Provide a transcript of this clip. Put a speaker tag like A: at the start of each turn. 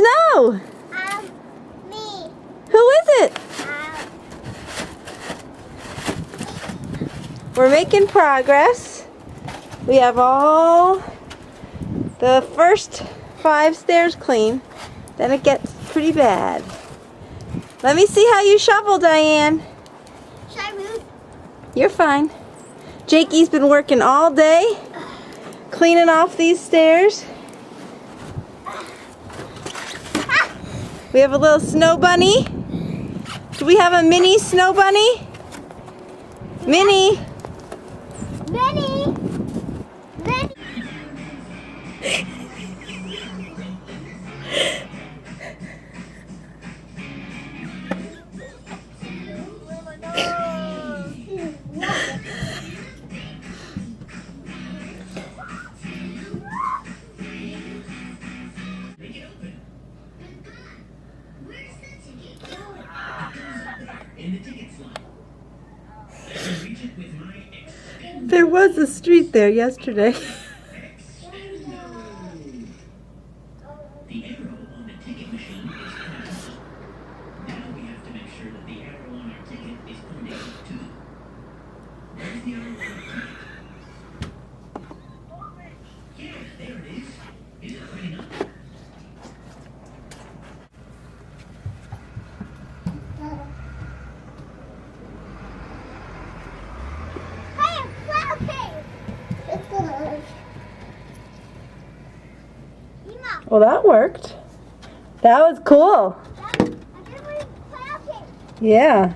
A: snow?
B: Me.
A: Who is it? We're making progress. We have all the first 5 stairs clean. Then it gets pretty bad. Let me see how you shovel, Diane.
B: Should I move?
A: You're fine. Jakey's been working all day cleaning off these stairs. We have a little snow bunny. Do we have a mini snow bunny? Minnie.
B: Minnie. Minnie.
A: There was a street there yesterday.
C: The arrow on the ticket machine is passed. Now we have to make sure that the arrow on our ticket is pointing to. Where's the arrow on our ticket? Yeah, there it is. Is it pointing up?
A: Well, that worked. That was cool. Yeah.